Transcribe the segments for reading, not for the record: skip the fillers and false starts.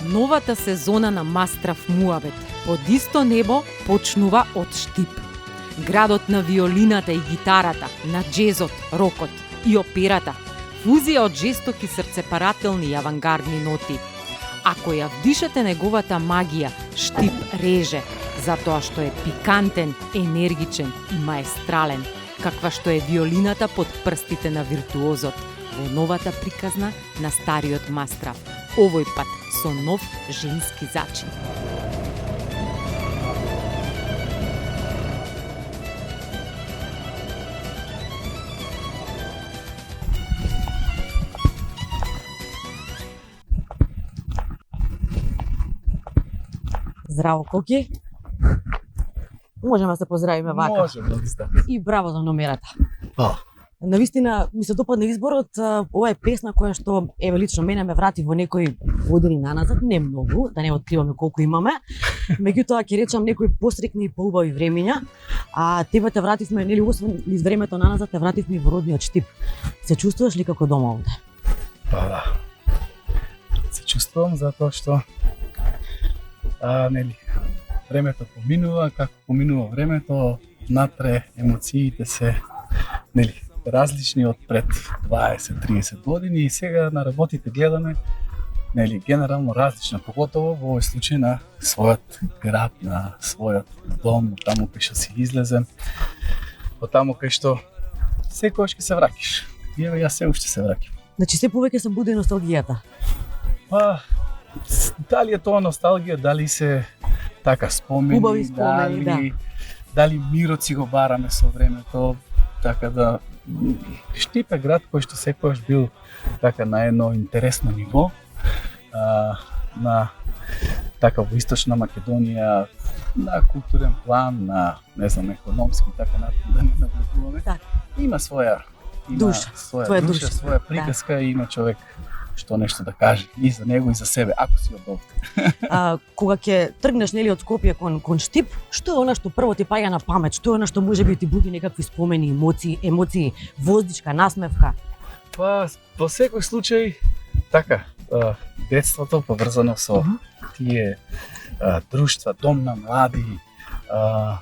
Новата сезона на Мастрав Муавет под исто небо почнува од Штип. Градот на виолината и гитарата, на джезот, рокот и операта, фузија од жестоки срцепарателни и авангардни ноти. Ако ја вдишате неговата магија, Штип реже, затоа што е пикантен, енергичен и маестрален, каква што е виолината под прстите на виртуозот, во новата приказна на стариот Мастрав, овој пат со нов женски зачин. Здраво, Коки. Можеме да се поздравиме вака. Можеме, да. И браво за номерата. Па. Навистина ми се допадна изборот. Ова е песна која што еве лично мене ме врати во некои години наназад, не многу, да не откриваме колку имаме. Меѓутоа ќе речам некои посрекни и поубави времиња. А тебе те вративме, нели, освен низ времето наназад, те вративме и во родниот Штип. Се чувствуваш ли како дома овде? Па да. Се чувствувам затоа што нели, времето поминува, како поминува времето, натре емоциите се нели различни од пред 20-30 години и сега на работите гледаме нели генерално различно, поготово во овој случај на својот град, на својот дом, таму кај што си излезем, од таму кај што секогаш ќе се враќаш. И еве јас се уште се враќам. Значи се повеќе се буди носталгијата. Па дали е тоа носталгија, дали се така спомени, Убави спомени, дали мирот си го бараме со времето, така да Штип е град кој што секогаш бил така на едно интересно ниво, на така во Источна Македонија, на културен план, на не знам економски така да не навлегуваме. Так. Има своја Душа, своја душа, своја приказка и има човек што нешто да каже и за него и за себе, ако си од овде. Кога ќе тргнеш нели од Скопје кон Штип, што е она што прво ти паѓа на памет? Што е она што можеби ти буди некакви спомени, емоции, воздичка, насмевка? Па, во секој случај, така, детството поврзано со тие друштва, дом на млади,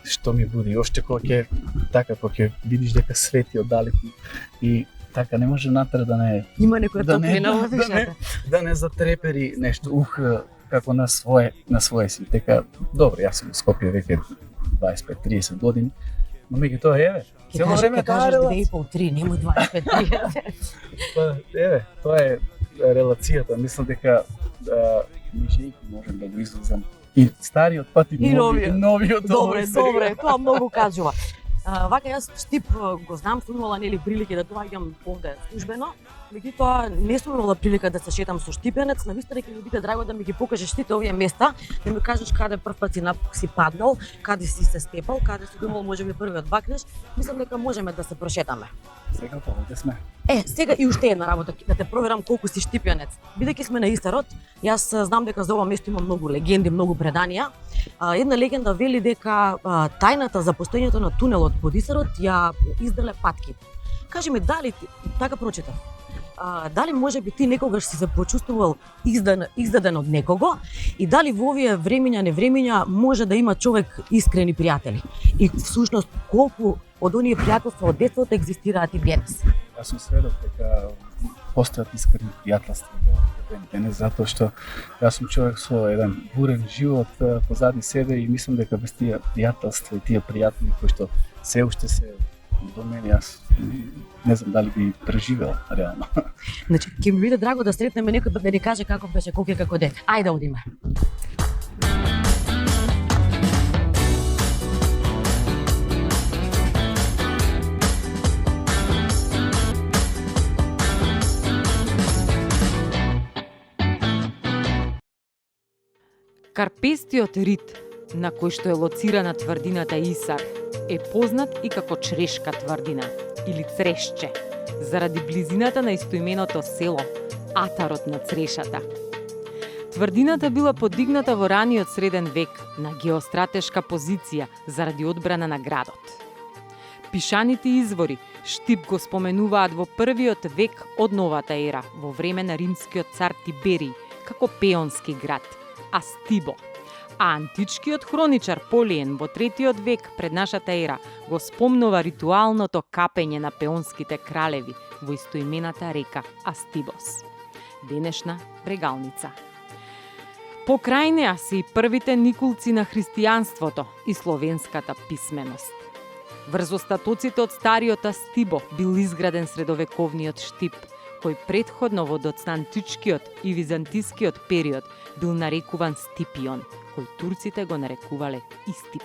што ми буди, уште кога ќе видиш дека свети оддалеку и така не може натре да не Има некоја топлина во душата. Да не затрепери нешто, како на своje си. Така, добро, јас сум во Скопје веќе 25-30 години, но меѓутоа еве, цело време кажеш 2,5-3, немој 25-30. Па, еве, тоа е релацијата. Мислам дека ми жејки можем да го излезам и стариот пат и новиот. Добре, тоа многу кажува. Вака јас Штип го знам, сум имала нели прилики да доаѓам овде службено, меѓутоа не сум имала прилика да се шетам со штипенец. Навистина ќе ми биде драго да ми ги покажеш сите овие места, да ми кажеш каде прв пат си паднал, каде си се степал, каде си имал можеби првиот бакнеш. Мислам дека можеме да се прошетаме. Сега повеќе сме. Сега и уште една работа, да те проверам колку си штипјанец. Бидејќи сме на иста род, јас знам дека за ова место има многу легенди, многу преданија. Една легенда вели дека тајната за постоењето на тунелот под Исарот ја изделе патките. Кажи ми, дали ти, така прочитав, дали можеби ти некогаш си се почувствувал издаден од некого и дали во овие времиња, невремиња може да има човек искрени пријатели? И всушност колку од оние пријателства од детството екзистираат и денес? Јас сум сведок дека постојат искрени пријателства до ден денес, затоа што јас сум човек со еден бурен живот позади себе и мислам дека без тие пријателства и тие пријатели кои што се уште се до мене, јас не знам дали би преживел реално. Значи, ќе ми биде драго да сретнеме некој да ни каже каков беше Коки како дете. Ајде одиме. Карпестиот рид, на кој што е лоцирана тврдината Исар, е познат и како Чрешка тврдина или Црешче, заради близината на истоименото село, атарот на црешата. Тврдината била подигната во раниот среден век на геостратешка позиција заради одбрана на градот. Пишаните извори Штип го споменуваат во првиот век од новата ера, во време на римскиот цар Тиберий, како пеонски град, Астибо. А античкиот хроничар Полиен во 3 век пред нашата ера го спомнува ритуалното капење на пеонските кралеви во истоимената река Астибос, денешна Брегалница. Покрај неа се и првите никулци на христијанството и словенската писменост. Врз остатоците од стариот Астибо бил изграден средовековниот Штип, кој предходно во доцантичкиот и византискиот период бил нарекуван Стипион, кој турците го нарекувале Истип.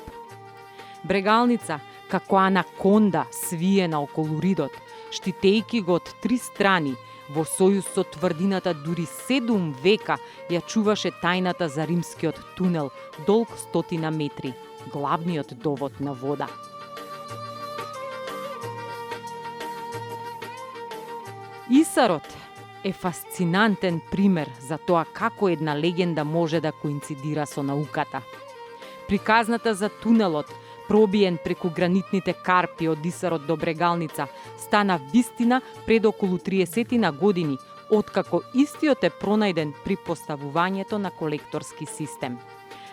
Брегалница, како анаконда свиена околу ридот, штитејки го од 3 страни, во сојуз со тврдината дури 7 века ја чуваше тајната за римскиот тунел, долг 100 метри, главниот довод на вода. Исарот е фасцинантен пример за тоа како една легенда може да коинцидира со науката. Приказната за тунелот, пробиен преку гранитните карпи од Исарот до Брегалница, стана вистина пред околу 30 години, откако истиот е пронајден при поставувањето на колекторски систем.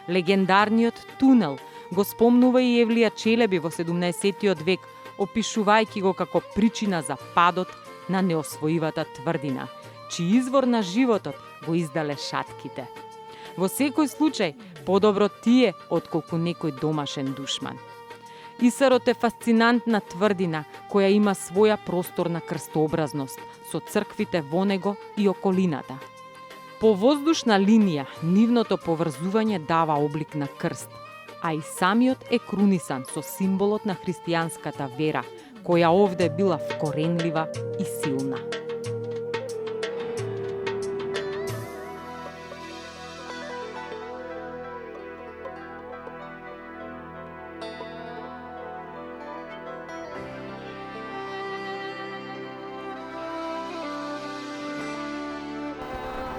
Легендарниот тунел го спомнува и Евлија Челеби во 17 век, опишувајќи го како причина за падот на неосвоивата тврдина, чиј извор на животот го издале шатките. Во секој случај, подобро тие отколку некој домашен душман. Исарот е фасцинантна тврдина која има своја просторна крстообразност со црквите во него и околината. По воздушна линија нивното поврзување дава облик на крст, а и самиот е крунисан со символот на христијанската вера, која овде била вкоренлива и силна.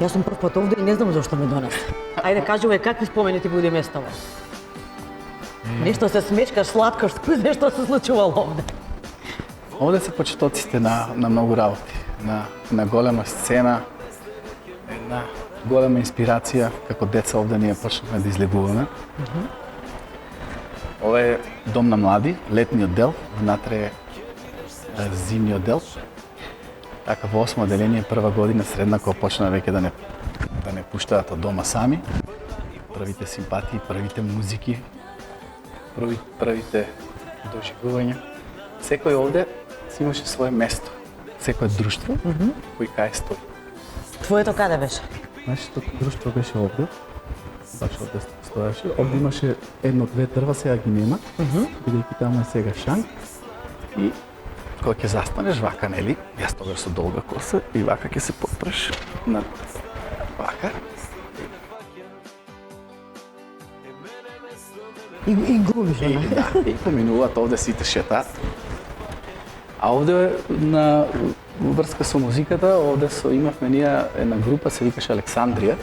Јас сум прв пат овде и не знам зошто ме донесе. Ајде, кажувај какви спомени ти буди местово. Нешто се смечкаш, сладкаш, нешто се случувало овде. Овде се почетоците на многу работи, на голема сцена, една голема инспирација, како деца овде ние почнавме да излегуваме. Ова е дом на млади, летниот дел, внатре е зимниот дел. Така во 8 оделение прва година средна кога почна веќе да не пуштаат од дома сами. Првите симпатии, првите музики, првите доживувања. Секој овде си имаше свое место. Секој друштво кој кај стои. Твоето каде беше? Нашето друштво беше овде. Баш овде стоеше. Овде имаше едно-две дрва, сега ги нема. Бидејќи таму е сега шанк. И кога ќе застанеш вака, нели? Јас тогаш со долга коса и вака ќе се подпреш на вака. И глумиш, да, и поминуваат овде сите шетаат. А овде на врска со музиката, овде имавме ние една група, се викаше Александрија.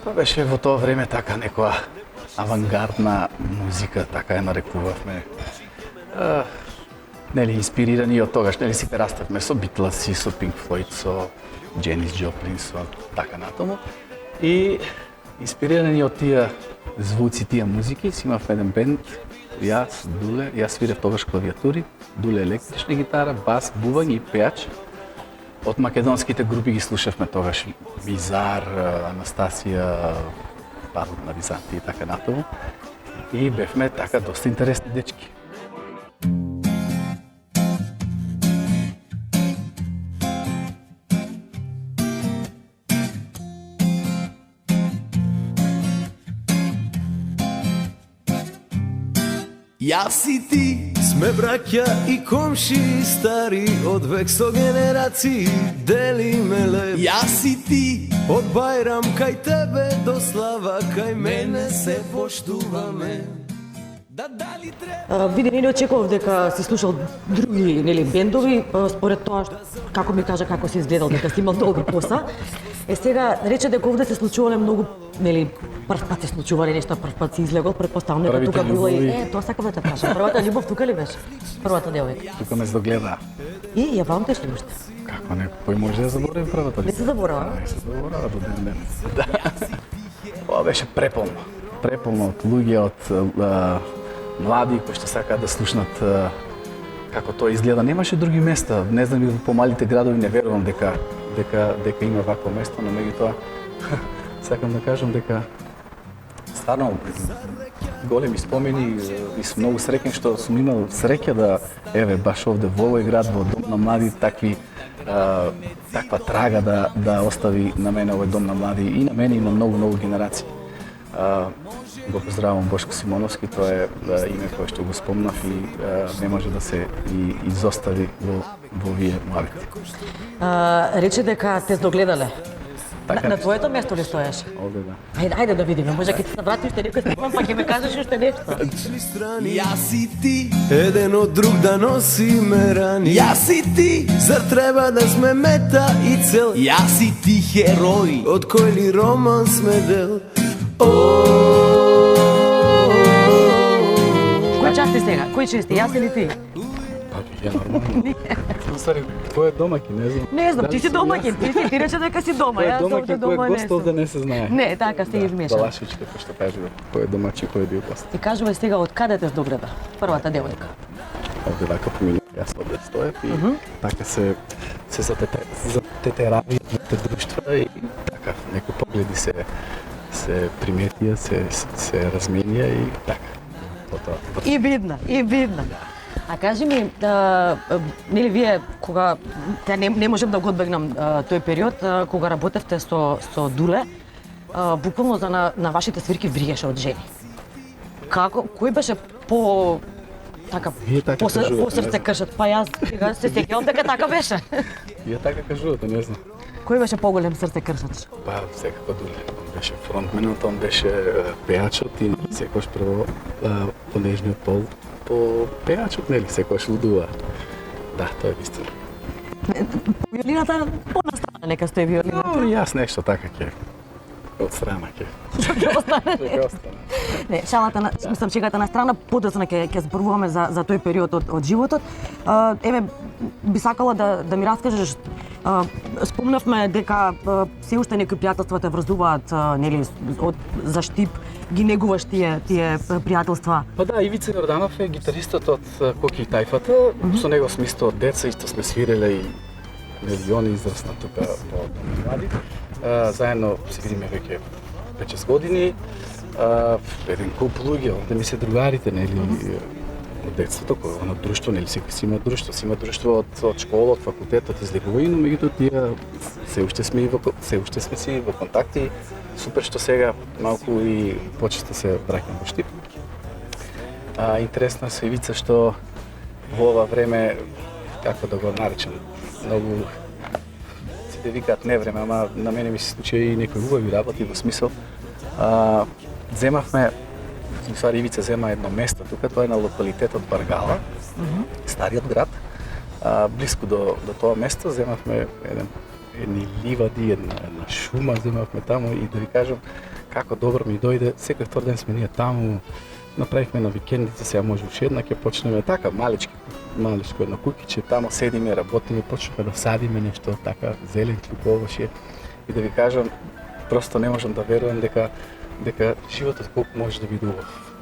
Тоа беше во тоа време така некоја авангардна музика, така ја нарекувавме. Нели, инспирирани од тогаш, нели сите раставме со Битлси, со Пинк Флојд, со Дженис Джоплин, со така натаму. И инспирирани од тие звуци, тие музики, си имавме еден бенд, јас, Дуле, јас свирев тогаш клавиатури, Дуле електрична гитара, бас, бување и пеач. Од македонските групи ги слушавме тогаш Мизар, Анастасија, Парлот на Византија и така натаму. И бевме така доста интересни дечки. Јас и ти сме браќа и комши, стари од век со генерации, делиме леп. Јас и ти од Бајрам кај тебе до Слава кај мене се поштуваме. Да дали треба? Види, не очекував дека си слушал други, нели, бендови, според тоа како ми кажа како си изгледал дека си имал долга коса. Сега рече дека овде се случувале многу, нели, прв пат се случувале нешто, прв пат си излегол, претпоставам дека тука било и тоа сакам да те прашам. Првата љубов тука ли беше? Првата девојка. Тука ме здогледа. И ја памтиш ли уште? Како Како некој може да заборави првата Не се заборава? Не се заборава до ден денес. Да. Ова беше преполно. Преполно од луѓе, од млади кои што сакаат да слушнат како тоа изгледа. Немаше други места. Не знам и во помалите градови не верувам дека има вакво место, но меѓутоа сакам да кажам дека стварно големи спомени и сум многу среќен што сум имал среќа да баш овде во овој град во Дом на млади таква трага да остави на мене овој Дом на млади и на мене и на многу генерации. Го поздравувам Бошко Симоновски, тоа е име кое што го спомнав и не може да се изостави во овие младите. Рече дека те догледале. Така, На твоето место ли стоеше? Овде да. Ајде да видиме, може ќе ти се врати уште некој степен, па ќе ме кажеш уште нешто. Јас и ти, еден од друг да носиме рани. Јас и ти, зар треба да сме мета и цел? Јас и ти херои, од кој ли роман сме дел? Кој част ти сега? Кој част ти? Јас или ти? Па вие нормално. Ствари, кој е домаќин, не знам. Не знам, ти си домаќин, ти рече дека си дома, Кој е јас овде домаќин, кој дома е не гост сум. овде не се знае. Не, така се измеша. Балашичка, кој што каже, кој е домаќин, кој е бил гост. Ти кажувај сега од каде те догледа? Првата девојка. Овде вака поминува, јас овде стоев и така се затетерави двете друштва и така некои погледи се приметија, се разменија и така. И видна. А кажи ми, нели вие кога не можам да го одбегнам тој период кога работевте со Дуле, буквално на вашите свирки вриеше од жени. Кој беше по така Вие така по кажувате, срце не кршат? Па јас сега се сеќавам дека така беше. Вие така кажувате, не знам. Кој беше поголем срце кршач? Па секако Дуле, он беше фронтменот, он беше пејачот и секогаш прво по нежниот пол по пејачот, нели, секогаш лудува. Да, тоа е вистина. Виолината понастрана нека стои виолината. Но јас нешто така ќе од страна ќе. Ќе остане. Ќе остане. Не, шалата мислам чегата на страна, подоцна ќе зборуваме за тој период од животот. Еве би сакала да ми раскажеш, спомнавме дека се уште некои пријателства те врзуваат, нели, за Штип, ги негуваш тие пријателства. Па да, Ивица Јорданов е гитаристот од Коки и Тајфата. Со него сме исто од деца, исто сме свиреле и милиони израсна тука по млади. Заедно се видиме веќе 5-6 години. Еден куп луѓе, овде ми се другарите, нели, од детството, кој на друштво, нели, секој си има друштво од школа, од факултетот, излегува, но меѓутоа тие се уште сме си во контакти. Супер што сега малку и почесто се враќам во Штип. Интересно е со Ивица што во ова време, како да го наречам, многу сите викаат не време, ама на мене ми се случи и некои убави работи во смисол. Земавме, Ивица зема едно место тука, тоа е на локалитетот Баргала, стариот град. Блиску до тоа место земавме едни ливади, една шума земавме таму и да ви кажам како добро ми дојде, секој втор ден сме ние таму, направивме на викендица, сега може уште една ќе почнеме така маличко едно куќиче, таму седиме, работиме, почнеме да садиме нешто така зелен клюковоше и да ви кажам просто не можам да верувам дека животот колку може да биде убав.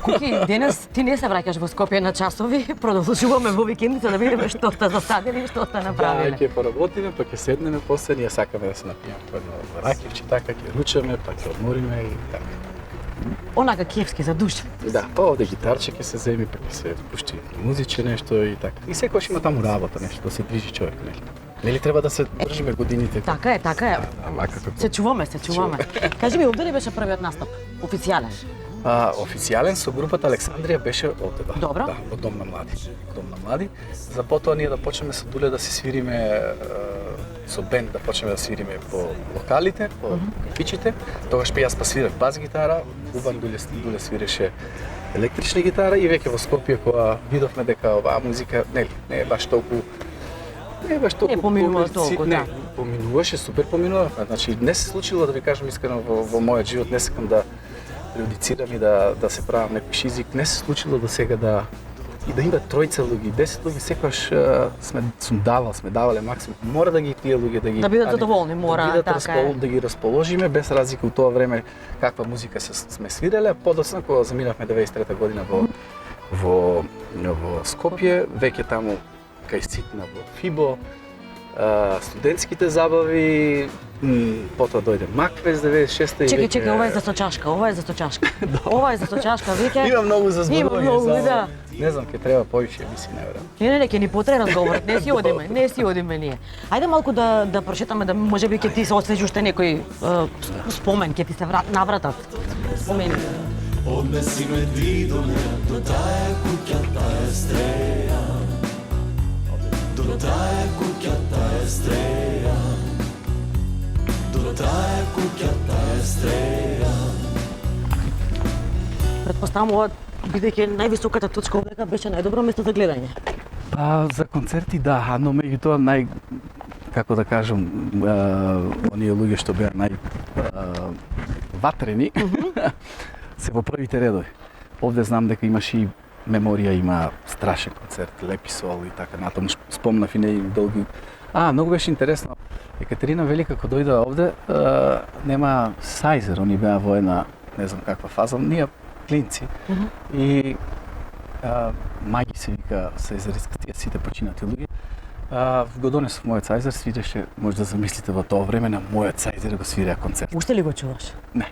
Куки, денес ти не се враќаш во Скопје на часови, продолжуваме во викендица да видиме што сте засадили и што сте направиле. Да, ќе поработиме, па ќе седнеме после, ние сакаме да се напијаме по едно ракивче, така ќе ручаме, па ќе одмориме и така. Онака кевски за душа. Да, па овде гитарче ќе се земи, па ќе се пушти музиче нешто и така. И секојаш има таму работа нешто, да се движи човек, нели? Нели треба да се држиме годините? Така е. Се чуваме. Кажи ми, овде ли беше првиот настап? Официјален? Официјален со групата Александрија беше овде, да. Добро. Да, во Дом на млади. За потоа ние да почнеме со Дуле да се свириме со бенд, да почнеме да свириме по локалите, по кафичите. Тогаш јас па свирев бас гитара, Убан Дуле свиреше електрична гитара и веќе во Скопје кога видовме дека оваа музика не е баш толку Не поминува толку, да. Поминуваше, супер поминува. Значи, не се случило, да ви кажам искрено, во мојот живот, не сакам да преюдицирам и да се правам некој шизик, не се случило до сега да и да има тројца луѓе, 10 луѓе, секогаш сме давале максимум. Мора да ги тие луѓе да ги Да бидат задоволни, мора, да, така е. да ги расположиме без разлика у тоа време каква музика сме свиреле. Подоцна кога заминавме 93 година во Скопје, веќе таму кај Ситна во Фибо, студентските забави, потоа дојде Макфест 96-та и Чекај, ова е за сочашка. Ова е за сочашка, веќе. Има многу за зборување. Има многу, да. Не знам, ќе треба повише емисии, наверно. Не, ќе ни потреба разговорот, не си одиме ние. Ајде малку да прошетаме, да можеби ќе ти се освежи уште некој спомен, ќе ти се навратат. Спомени. Odnesi me ti do tая kuća, tая streja. Do tая kuća, tая streja. Do tая kuća, tая streja. Претпоставам ова, бидејќи највисоката точка овдека беше најдобро место за гледање. Па за концерти да, но меѓутоа како да кажам, оние луѓе што беа ватрени, се во првите редови. Овде знам дека имаш и Меморија, има страшен концерт, Лепи Сол и така натаму. Спомнав и долги. Многу беше интересно. Екатерина Велика кога дојде овде, нема Сайзер, они беа во една, не знам каква фаза, ние клинци. И маги се вика Сайзериска, тие сите починати луѓе. Го донесов мојот Сайзер, свиреше, може да замислите во тоа време на мојот Сайзер го свиреа концерт. Уште ли го чуваш? Не.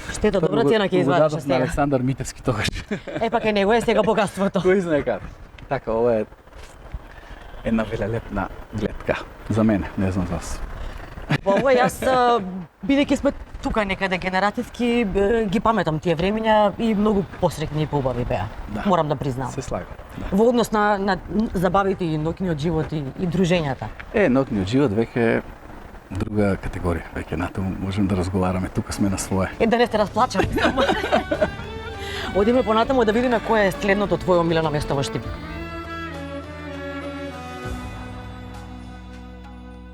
Штета, добра цена ќе извадиш на сега. Александар Митевски тогаш. Па кај него е сега богатството. Кој знае каде. Така, ова е една велелепна гледка за мене, не знам за вас. Ова јас, бидејќи сме тука некаде генерацијски, ги паметам тие времиња и многу посрекни и поубави беа. Да. Морам да признам. Се слагам. Да. Во однос на забавите и ноќниот живот и дружењата. Ноќниот живот веќе е друга категорија. Веќе натаму можеме да разговараме, тука сме на свое. Да не сте расплачани. Одиме понатаму да видиме кој е следното твоје омилено место во Штип.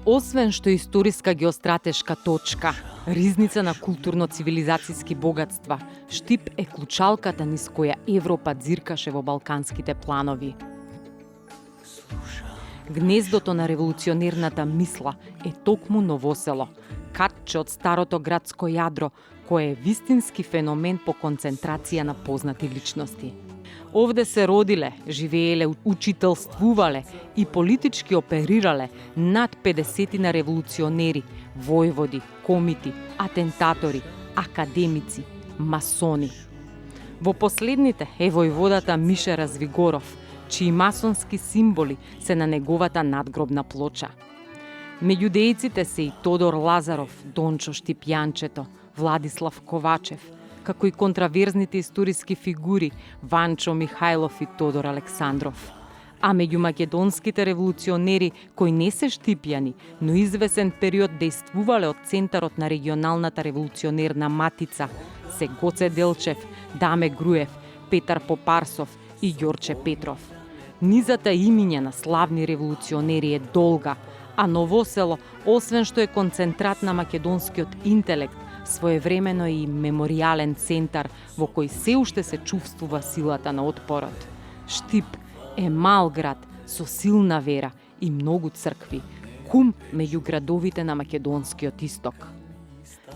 Освен што е историска геостратешка точка, ризница на културно-цивилизацијски богатства, Штип е клучалката низ која Европа дзиркаше во балканските планови. Гнездото на револуционерната мисла е токму Новосело, катче од старото градско јадро, кое е вистински феномен по концентрација на познати личности. Овде се родиле, живееле, учителствувале и политички оперирале над 50 на револуционери, војводи, комити, атентатори, академици, масони. Во последните е војводата Мише Развигоров, чии масонски символи се на неговата надгробна плоча. Меѓу дејците се и Тодор Лазаров, Дончо Штипјанчето, Владислав Ковачев, како и контраверзните историски фигури Ванчо Михајлов и Тодор Александров. А меѓу македонските револуционери кои не се штипјани, но извесен период дејствувале од центарот на регионалната револуционерна матица се Гоце Делчев, Даме Груев, Петар Попарсов и Ѓорче Петров. Низата имиња на славни револуционери е долга, а Новосело, освен што е концентрат на македонскиот интелект, своевремено и меморијален центар во кој се уште се чувствува силата на отпорот. Штип е мал град со силна вера и многу цркви, кум меѓу градовите на македонскиот исток.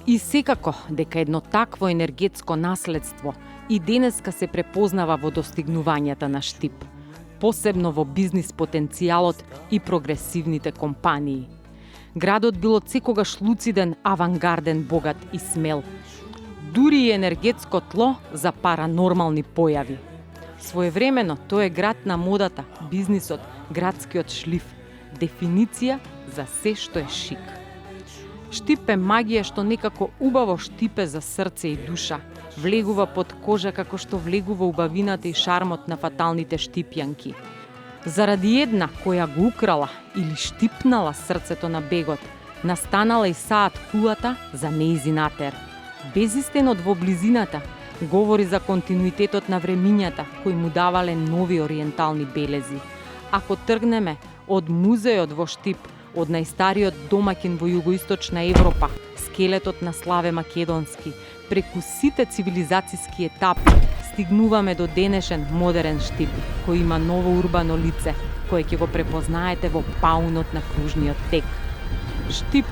И секако дека едно такво енергетско наследство и денеска се препознава во достигнувањата на Штип, посебно во бизнис потенцијалот и прогресивните компании. Градот бил од секогаш луциден, авангарден, богат и смел. Дури и енергетско тло за паранормални појави. Своевремено тој е град на модата, бизнисот, градскиот шлиф, дефиниција за се што е шик. Штип е магија што некако убаво штипе за срце и душа, влегува под кожа како што влегува убавината и шармот на фаталните штипјанки. Заради една која го украла или штипнала срцето на бегот, настанала и саат кулата за нејзин атер. Безистенот во близината говори за континуитетот на времињата кои му давале нови ориентални белези. Ако тргнеме од музеот во Штип, од најстариот домаќин во југоисточна Европа, скелетот на Славе Македонски, преку сите цивилизацијски етапи, стигнуваме до денешен модерен Штип, кој има ново урбано лице, кое ќе го препознаете во паунот на кружниот тек. Штип,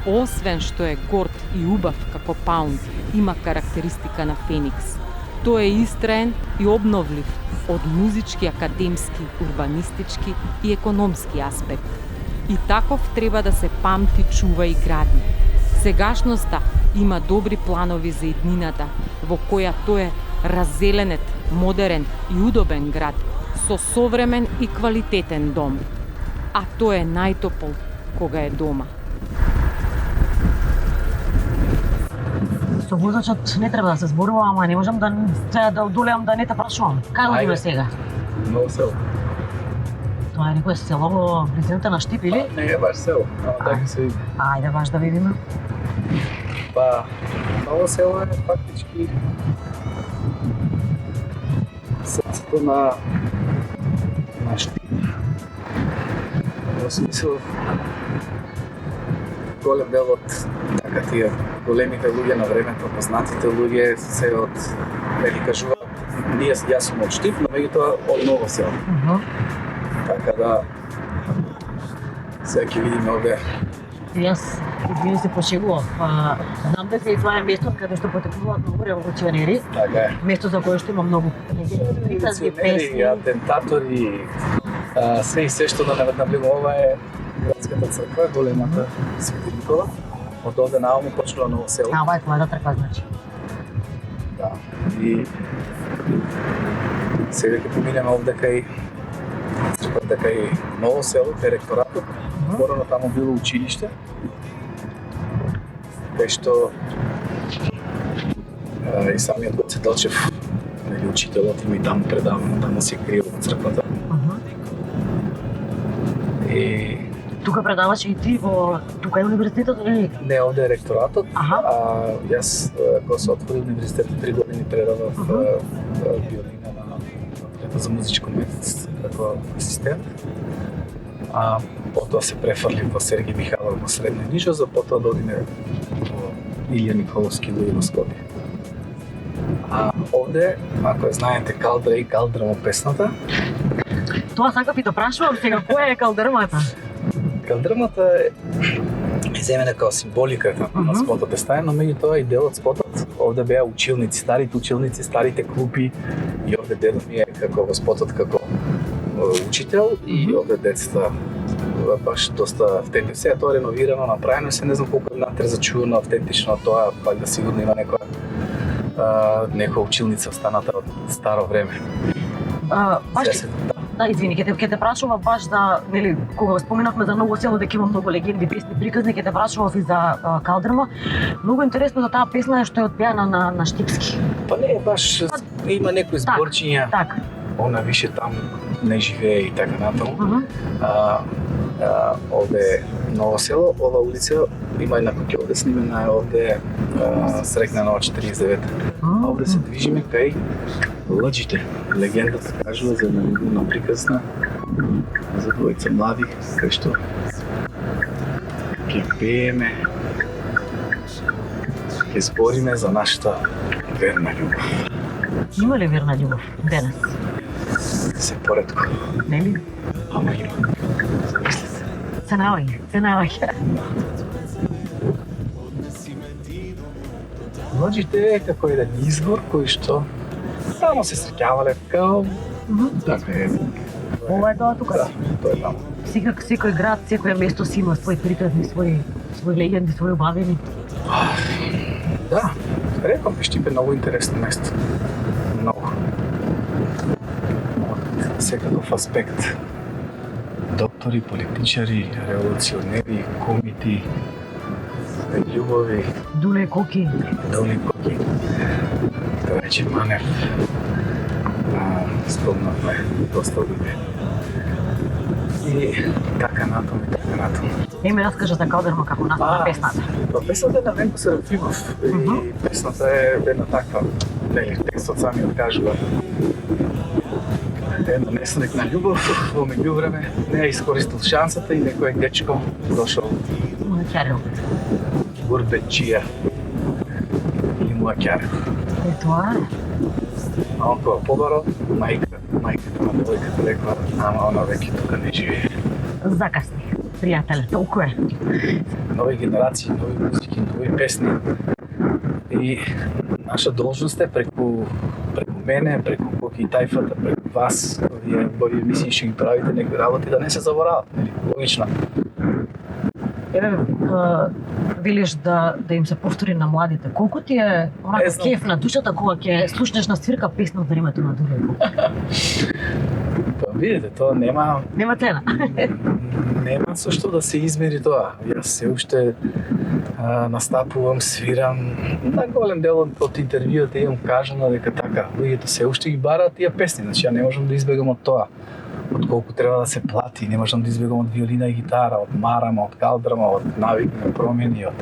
освен што е горд и убав како паун, има карактеристика на Феникс. Тој е истраен и обновлив од музички, академски, урбанистички и економски аспект. И таков треба да се памти, чува и гради. Сегашноста има добри планови за иднината, во која тој е раззеленет, модерен и удобен град, со современ и квалитетен дом. А тој е најтопол кога е дома. Со возачот не треба да се зборува, ама не можам да одолеам да не те прашувам. Кај одиме сега? Ново село. Тоа е некој село во близината на Штип или? Не е баш село, ама така се види. Ајде баш да видиме. Па, Ново село е фактички срцето на Штип. Во смисла, голем дел од така тие големите луѓе на времето, познатите луѓе се од, нели кажуваат, јас сум од Штип, но меѓутоа од Ново село. Така да сега ќе видиме овде. Јас извини се пошегував. Знам дека и тоа е место каде што потекнуваат многу револуционери. Така е. Место за кое што има многу Револуционери, атентатори, се и се што да не навлегува, ова е градската црква, големата Свети Никола. Од овде наомо почнува Ново село. Ова е твојата црква, значи. Да. И сега ќе поминеме овде кај црквата кај Ново село, кај ректоратот. Порано таму било училиште, кај што и самиот Гоце Делчев, нели учителот, има и таму предавано, таму се криел во црквата. И Тука предаваш и ти во тука е универзитетот или? не, овде е ректоратот, Аха. јас кога се отвори универзитетот 3 години предавав виолина на факултетот за музичко уметност како асистент. Потоа се префрлив во Сергеј Михайлов во Средна Нижа, за потоа да одиме во Илија Николовски во Скопје. Овде, ако ја знаете Калдра и Калдрма песната, Тоа сакав и да прашувам сега, која е калдрмата? Калдрмата е земена како символиката на спотот е ставен, но меѓутоа и дел од спотот овде беа училници, старите училници, старите клупи, и овде дедо ми е како во спотот како учител и овде децата баш доста автентично. Сега тоа е реновирано, направено се, не знам колку е натре зачувано, автентично тоа, пак да сигурно има некоја училница останата од старо време. Баш да, извини, ќе те прашував баш да, нели, кога споменавме за Ново село дека има многу легенди, песни, приказни, ќе те прашував и за Калдрма. Многу интересно за таа песна е што е отпеана на штипски. Па не, баш има некои зборчиња. Так. Она више там не живее и така натаму. Овде е Ново село, ова улица има една куќа овде снимена е овде Срекна нова 49. Овде се движиме кај Лъджите. Легендата кажува за една любовна приказна за двојца млади, кај што ќе пееме, ќе збориме за нашата верна љубов. Има ли верна љубов денес? Се поредко. Нели? Ама има. Се наоѓа. Лъджите е како еден извор кој што само се среќавале како така е. Ова е тоа тука. Да, тоа е таму. Секој град, секој место си има своји приказни, своји легенди, своји убавини. Да, рекам, Штип е многу интересно место. Многу. Секаков аспект. Доктори, политичари, револуционери, комити, љубови. Дуле Коки. Трајче Манев. Спомнавме доста луѓе. И така натаму. Ме раскажа за Калдрма како настана песната. Песната е на Венко Серафимов и песната е една таква, нели, текстот самиот кажува. Една несрек на љубов, во меѓувреме не ја искористил шансата и некој дечко дошол Му ја ќарил. Гурбечија и му ја ќарил. Е тоа? Малко побаро, мајката на девојката рекла, ама она веќе тука не живее. Закасни, пријателе, толку е. Нови генерации, нови музики, нови песни. И наша должност е преку мене, преку Коки и Тајфата, преку вас, вие во емисии ще ги правите некои работи да не се заборават, нели? Логично. Еве, велиш да им се повтори на младите. Колку ти е онака кеф на душата кога ќе слушнеш на свирка песна од времето на Дулево? Па видите, тоа нема Цена. нема со што да се измери тоа. Јас се уште настапувам, свирам. На голем дел од интервјуите имам кажано дека така, луѓето се уште ги бараат тие песни, значи ја не можам да избегам од тоа. Од колку треба да се плати, не можам да избегам од виолина и гитара, од марама, од калдрама, од навик на промени, од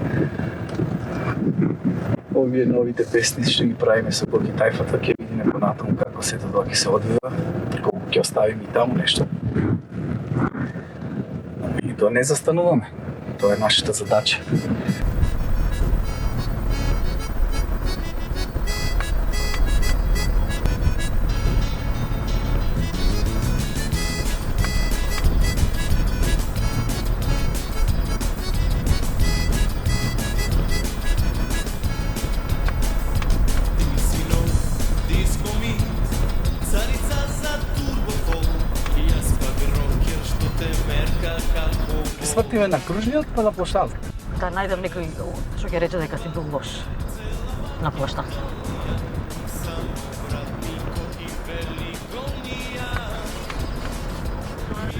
овие новите песни што ги правиме со Коки Тајфата, ќе видиме понатаму како сето тоа ќе се одвива, колку ќе оставиме и таму нешто. И тоа не застануваме. Тоа е нашата задача. Свртиме на кружниот па на площадот. Да најдем некој што ќе рече дека си бил лош на площад.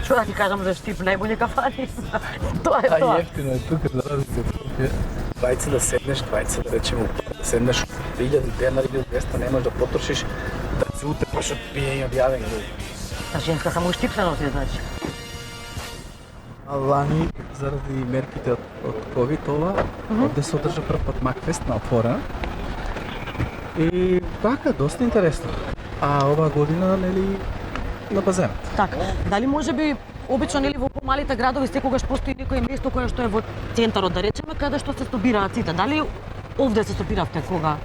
Што да ти кажам за Штип, најбољи кафани? Тоа е тоа. Ефтино е тука за разлика од Скопје. Двајца да седнеш, двајца да речеме да седнеш 1000 денари или 200 немаш да потрошиш, да се утепаш од пиење од јавен луѓе. Та женска само Штип се носи, значи. А лани, заради мерките од ковид, ова, овде се одржа прв пат Макфест на отворена. И така, доста интересно. А оваа година, нели, на базенот. Така, дали може би обично нели во помалите градови секогаш постои некој место кое што е во центарот, да речеме, каде што се собираат сите. Дали овде се собиравте кога?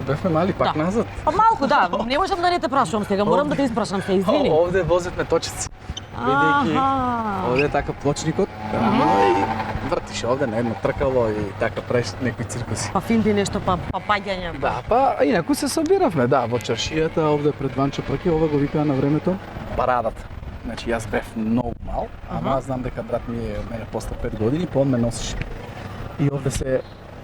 Бевме мали пак назад. Па малку, да. Не можам да не те прашувам сега, морам да те испрашам се, извини. Овде возат точици. Бидејќи овде е така плочникот, и вртиш овде на едно тркало и така правиш некои циркуси. Па финди нешто, па паѓање. Да, па инаку се собиравме, да, во чаршијата овде пред Ванчо Прке, ова го викаа на времето парадата. Значи јас бев многу мал, ама знам дека брат ми е од мене после 5 години, па он ме носиш. И овде се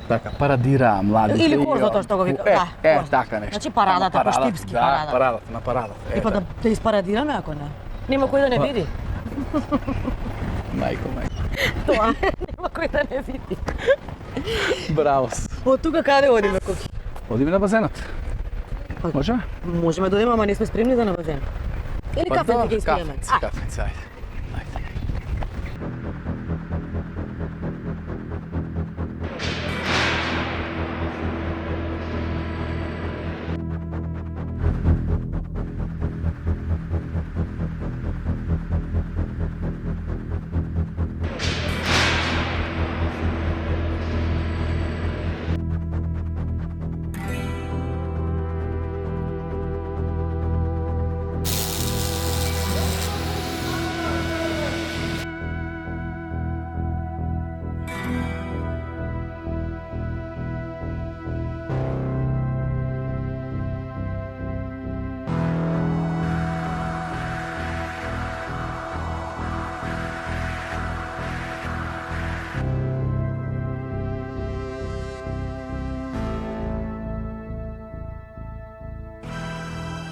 така парадираа младите. Или корзото што го вика. Така нешто. Значи парадата, по штипски парада. Да, парадата, на парадата. И па да испарадираме ако не. Нема кој да не види. Мајко. Тоа, нема кој да не види. Браво. Од тука каде одиме, Коки? Одиме на базенот. Можеме? Можеме да одиме, ама не сме спремни за на базен. Или кафенце ќе испиеме? Кафенце, ајде.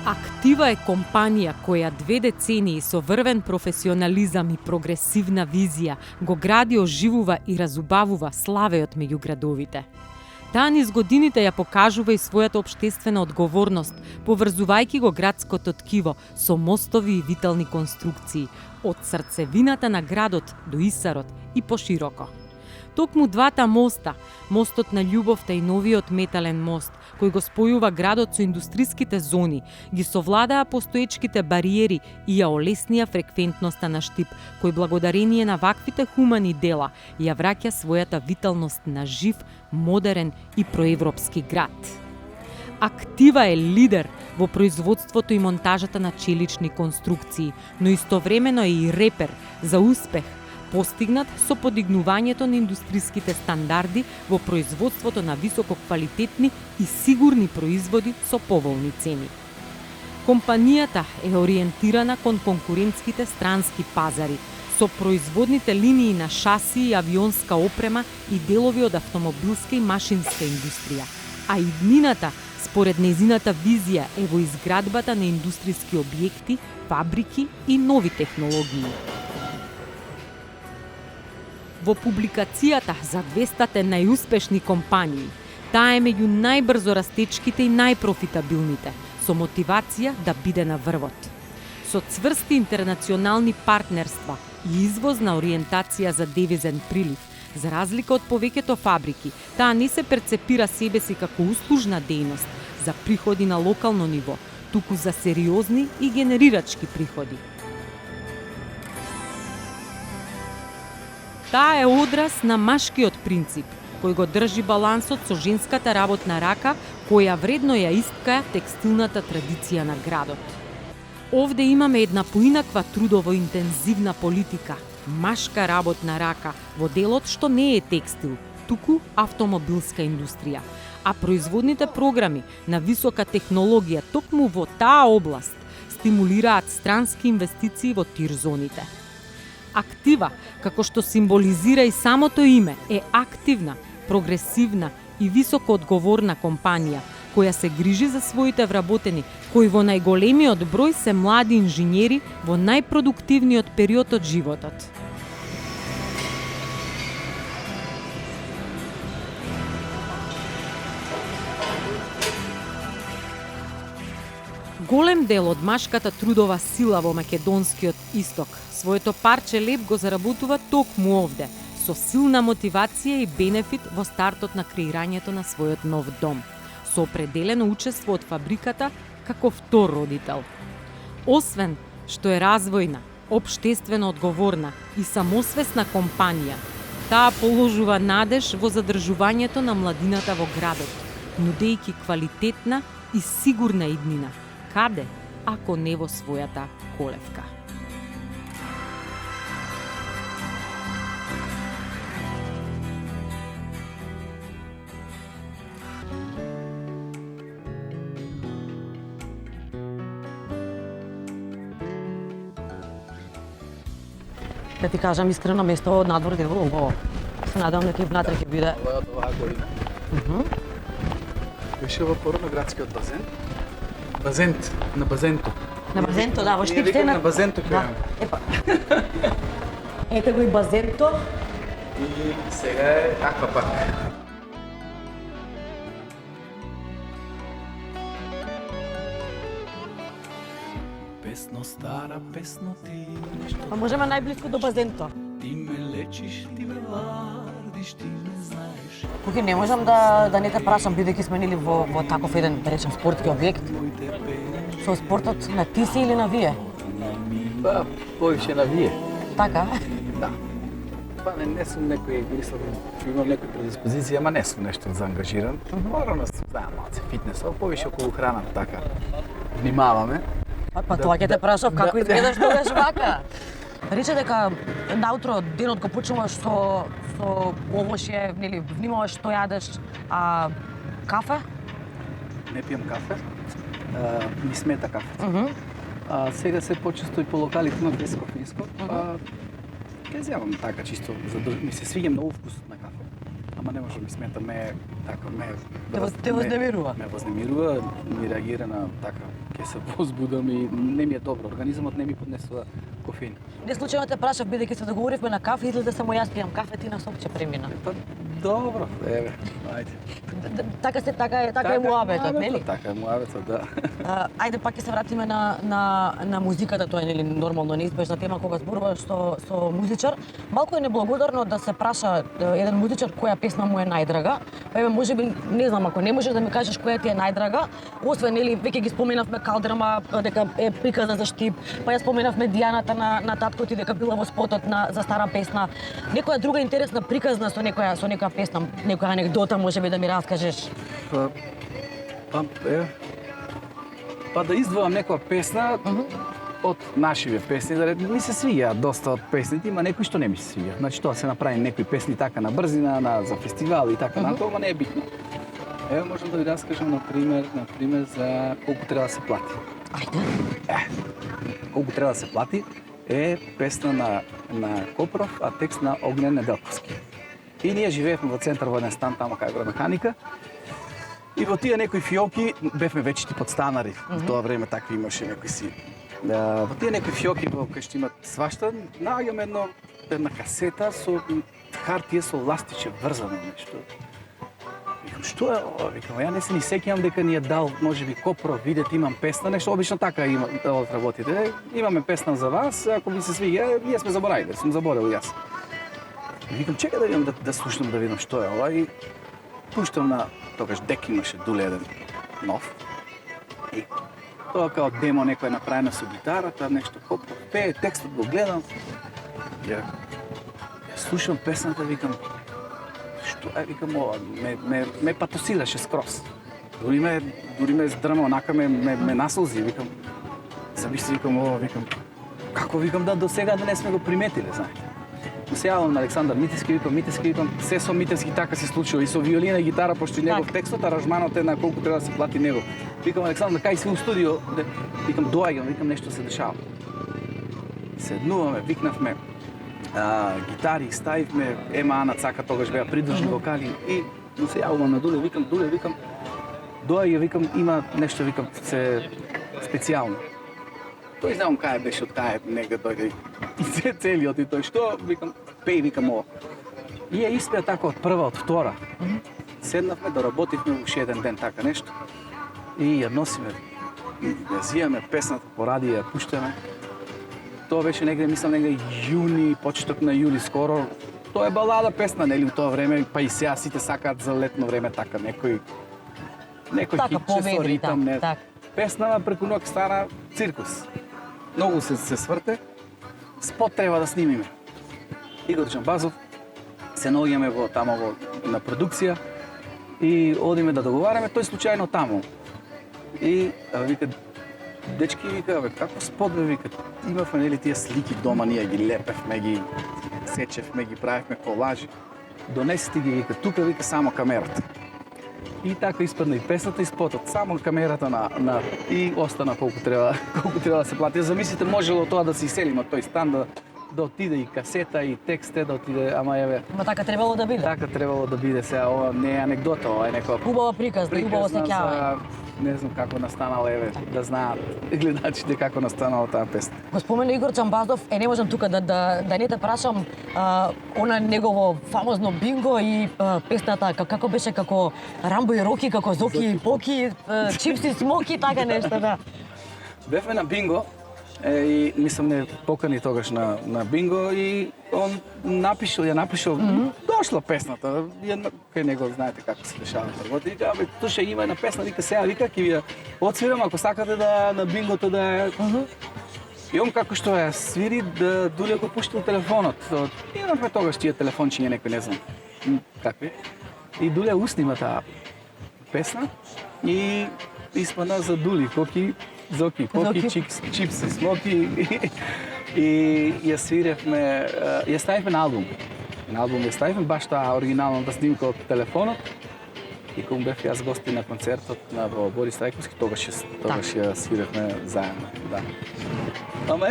Актива е компанија која 2 децении со врвен професионализам и прогресивна визија го гради, оживува и разубавува славеот меѓу градовите. Таа низ годините ја покажува и својата општествена одговорност, поврзувајќи го градското ткиво со мостови и витални конструкции, од срцевината на градот до Исарот и пошироко. Токму двата моста, мостот на љубовта и новиот метален мост, кој го спојува градот со индустриските зони, ги совладаа постоечките бариери и ја олеснија фреквентноста на Штип, кој благодарение на ваквите хумани дела ја враќа својата виталност на жив, модерен и проевропски град. Актива е лидер во производството и монтажата на челични конструкции, но истовремено е и репер за успех, постигнат со подигнувањето на индустриските стандарди во производството на висококвалитетни и сигурни производи со поволни цени. Компанијата е ориентирана кон конкурентските странски пазари, со производните линии на шаси и авионска опрема и делови од автомобилска и машинска индустрија, а иднината, според нејзината визија, е во изградбата на индустријски објекти, фабрики и нови технологии. Во публикацијата за 200 најуспешни компании, таа е меѓу најбрзо растечките и најпрофитабилните, со мотивација да биде на врвот. Со цврсти интернационални партнерства и извозна ориентација за девизен прилив, за разлика од повеќето фабрики, таа не се перцепира себе си како услужна дејност за приходи на локално ниво, туку за сериозни и генерирачки приходи. Таа е одраз на машкиот принцип, кој го држи балансот со женската работна рака, која вредно ја искаја текстилната традиција на градот. Овде имаме една поинаква трудово интензивна политика, машка работна рака во делот што не е текстил, туку автомобилска индустрија, а производните програми на висока технологија токму во таа област стимулираат странски инвестиции во тир зоните. Актива, како што символизира и самото име, е активна, прогресивна и високо одговорна компанија, која се грижи за своите вработени, кои во најголемиот број се млади инженери во најпродуктивниот период од животот. Голем дел од машката трудова сила во македонскиот исток своето парче леб го заработува токму овде, со силна мотивација и бенефит во стартот на креирањето на својот нов дом, со определено учество од фабриката како втор родител. Освен што е развојна, општествено одговорна и самосвесна компанија, таа положува надеж во задржувањето на младината во градот, нудејќи квалитетна и сигурна иднина. Каде, ако не во својата колевка? Да ти кажам искрено, место надвор дело убаво. Се надевам дека и внатре ќе биде. Ова е од оваа година. Беше во порано градскиот базен. Базент, на базенто. На базенто, да, во Ние Штип викаме стена. на базенто ќе Да. Епа. Ете го и базенто. И сега е аквапарк. Песно стара, песно ти, Па можеме најблиску до базенто. ти ме лечиш, ти ме вардиш, ти ме знаеш. Куки не можам да не те прашам, бидејќи сме нели во таков еден, да речем, спортски објект. Со спортот на ти си или на вие? Па, повеќе на вие. Така? Да. Па не сум некој, мислам, имам некој предиспозиција, ама не сум нешто заангажиран. Морам да се знаем малце фитнесот, повеќе околу храната така. Внимаваме. Па тоа ќе те прашав како изгледаш тогаш вака. Рече дека наутро денот го почнуваш со овошје, нели, внимаваш што јадеш, а кафе? Не пијам кафе. Ми смета кафе. Сега се почесто и по локалите на без кофеинско. Ке земам така чисто, ми се свиѓа многу вкусот на кафе. Ама не може да ми смета, Те вознемирува? Ме вознемирува, ми реагира на така, ке се возбудам и не ми е добро, организмот не ми поднесува кофеин. Не случајно те прашав, бидејќи се договоривме на кафе, излезе само јас пијам кафе, ти на сопче премина. Па добро, еве, ајде. Така е муабетот, нели? Така е муабетот, да. Ајде пак ќе се вратиме на музиката, тоа е нели нормално неизбежна тема кога зборуваш со музичар. Малку е неблагодарно да се праша еден музичар која песна му е најдрага. Па еве можеби не знам, ако не можеш да ми кажеш која ти е најдрага, освен нели веќе ги споменавме Калдрама дека е приказна за Штип, па ја споменавме Дијаната на татко ти дека била во спотот за стара песна. Некоја друга интересна приказна со некоја песна, некоја анекдота можеби да ми раскажеш. Па, Па да издвојам некоја песна од нашиве песни, да ми се свиѓа доста од песните, има некои што не ми се свиѓа. Значи тоа се направи некои песни така на брзина, за фестивал и така натаму, ама не е битно. Ево можам да ви раскажам например за колку треба да се плати. Ајде. Колку треба да се плати е песна на Копров, а текст на Огнен Неделковски. И ние живеевме во центар во еден стан таму кај агромеханика. И во тие некои фиоки бевме вечити подстанари. В тоа време такви имаше некои си. Во тие некои фиоки во кои што имат свашта, наоѓаме една касета со хартија со ластиче врзано нешто. Викам, што е ова? Викам, ја не се ни сеќавам дека ни е дал, можеби Копров, видете, имам песна, нешто обично така има од работите. Имаме песна за вас, ако ви се свиѓа, ние сме заборавиле, сум заборел јас. Викам, чекај да видам да слушнам да видам што е ова и пуштам на тогаш Дек имаше Дуле еден нов. И тоа као демо некој направено со гитарата, нешто Копров пее, текстот го гледам. Ја слушам песната, викам, што е, викам ова, ме патосираше скрос. Дури ме здрма, онака ме насолзи, викам. Замисли, викам ова, викам, како викам да до сега да не сме го приметиле, знаете. Се јавам на Александар Митевски, викам, се со Митевски така се случува и со виолина и гитара, пошто и негов текстот, аранжманот е на колку треба да се плати него. Викам, Александар, кај си у студио, викам, доаѓам, викам, нешто се дешава. Седнуваме, викнавме гитари, ставивме Ема Ана Цака, тогаш беа придружни вокали и се јавувам на Дуле, викам, доаѓа, викам, има нешто, викам, се специјално. Тој знам кај беше, од кај негде дојде и целиот и тој што, викам, пеј, викам ова. И ја испеа така од прва, од втора. Седнавме да работивме уште еден ден така нешто и ја носиме, ја зијаме песната по радио, ја пуштаме. Тоа беше негде, мислам, негде јуни, почеток на јули скоро. Тоа е балада песна, нели, у тоа време, па и сега сите сакаат за летно време така некој Така, хитче со ритам, не. така. Песнава преку ноќ стана циркус. Многу се сврте. Спот треба да снимиме. Игор Джамбазов, се наоѓаме на продукција и одиме да договараме, тој случајно таму. И вика, дечки, вика, како спот бе, вика, имавме нели тие слики дома, ние ги лепевме, ги сечевме, ги правевме колажи. Донесете ги, вика, тука, вика, само камерата. И така испадна и песната и спотот, само камерата и остана колку треба да се плати. Замислите, можело тоа да се иселиме од тој стан, да отиде и касета и текст да отиде, ама еве. Ма така требало да биде. Така требало да биде, сега ова не е анекдота, ова е некоја Хубава приказна, хубаво сеќавање. Не знам како настанала, еве, да знаат гледачите како настанала таа песна. Го спомена Игор Чамбазов, не можам тука да не те прашам она негово фамозно бинго и песната како беше, како Рамбо и Роки, како Зоки и Поки, Чипси Смоки, така нешто, да. Бевме на бинго и мислам не покани тогаш на бинго и он ја напишал, дошла песната, кај него знаете како се дешава работи, вика, бе, туше има една песна, вика, сега, вика, ќе ви ја отсвирам, ако сакате да на бингото да е. И он како што ја свири, да Дуле го пуштил телефонот. Имавме тогаш тие телефончиња некои, не знам какви. И Дуле уснима таа песна и испадна за Дули, Коки, Зоки, Поки, Чипси, Смоки и ја свиревме, ја ставивме на албум. На албум ја ставивме баш таа оригиналната снимка од телефонот. И кога бев јас гости на концертот на Борис Трајковски, тогаш ја свиревме заедно, да. Ама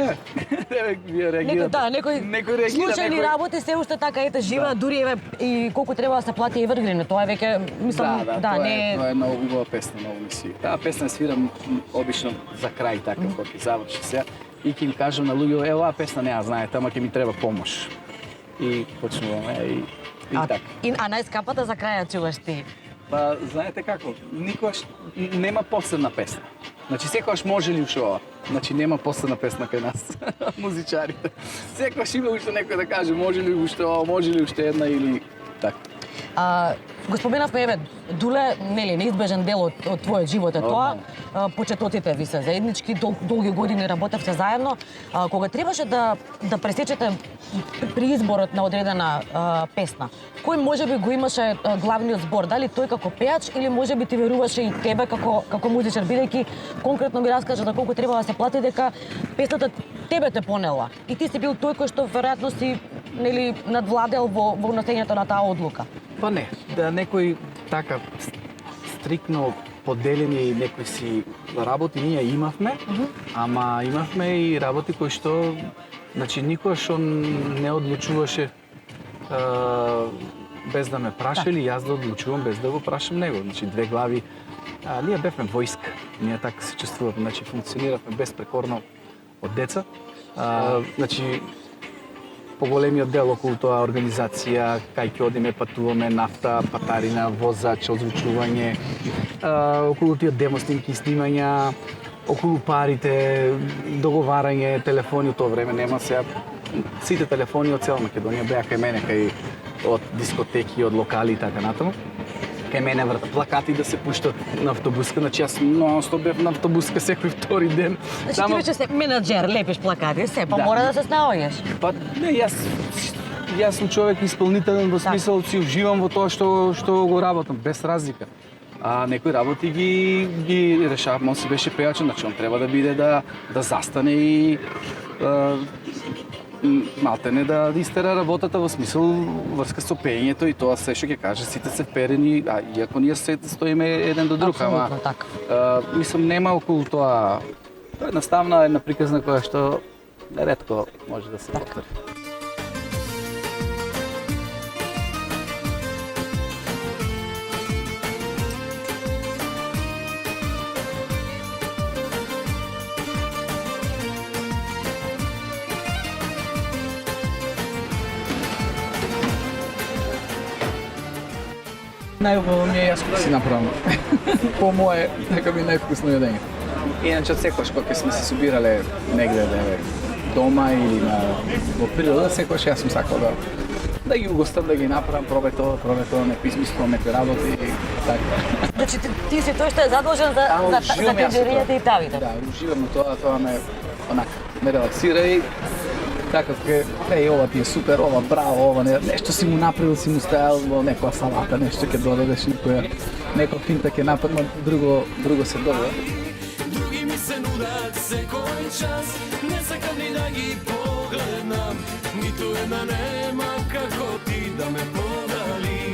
вие реагирате. Да, некој реагира, случајни работи се уште така ете жива, дури еве и колку треба да се плати Евергрин, тоа е веќе мислам тоа е многу убава песна, многу ми си. Таа песна свирам обично за крај така кога ќе заврши се и ќе им кажам на луѓе, оваа песна не ја знаете, ама ќе ми треба помош. И почнуваме и така. А најскапата за крај чуваш ти? Па, знаете како, никогаш нема последна песна. Значи, секогаш може ли уште ова? Значи, нема последна песна кај нас, музичарите. Секогаш има уште некој да каже, може ли уште ова, може ли уште една или така. Го споменавме, еве, Дуле, нели, неизбежен дел од твојот живот е тоа. Почетоците ви се заеднички, долги години работевте заедно. Кога требаше да пресечете при изборот на одредена песна, кој можеби го имаше главниот збор? Дали тој како пеач или можеби ти веруваше и тебе како музичар, бидејќи конкретно ми раскажа да колку треба да се плати, дека песната тебе те понела и ти си бил тој кој што веројатно си, нели, надвладел во носењето на таа одлука? Па не, да некој така стрикно поделени некои си работи ние имавме, ама имавме и работи кои што, значи, никогаш он не одлучуваше без да ме праша или јас да одлучувам без да го прашам него. Значи, две глави. Ние бевме војска, ние така се чувствуваме, значи функциониравме безпрекорно од деца. Значи, поголемиот дел околу тоа организација, кај ќе одиме, патуваме, нафта, патарина, возач, озвучување, околу тие демоснимки, снимања, околу парите, договарање, телефони од тоа време нема сега. Сите телефони од цела Македонија беа кај мене, кај од дискотеки, од локали и така натаму. Кај мене врат плакати да се пуштат на автобуска, значи јас нон-стоп бев на автобуска секој втори ден. Значи ти веќе се менаџер, лепиш плакати, се, па мора да се снаоѓаш. Па не, јас сум човек исполнителен во смисол си уживам во тоа што го работам, без разлика. А некои работи ги решавам, он си беше пејач, значи он треба да биде да застане и малтене да истера работата во смисол врска со пеењето и тоа се што ќе каже, сите се вперени, иако ние се стоиме еден до друг, ама мислам нема околу тоа. Тоа е едноставна една приказна која што ретко може да се повтори. Најубаво ми е јас кога си направам. По мое, нека ми највкусно јадење. Иначе секојаш кога сме се собирале негде дома или во природа, секојаш јас сум сакал да ги угостам, да ги направам, пробај тоа, некои измислувам некои работи и така. Значи ти си тој што е задолжен за тендеријата и тавите. Да, уживам во тоа ме ме релаксира и така ова ти е супер, ова браво, ова нешто си му направил, си му ставил во некоја салата, нешто ќе додадеш, некоја финта ќе направи, друго се добро. Други ми се нудат секој час, не сакам ни да ги погледнам, ниту една нема како ти да ме подали.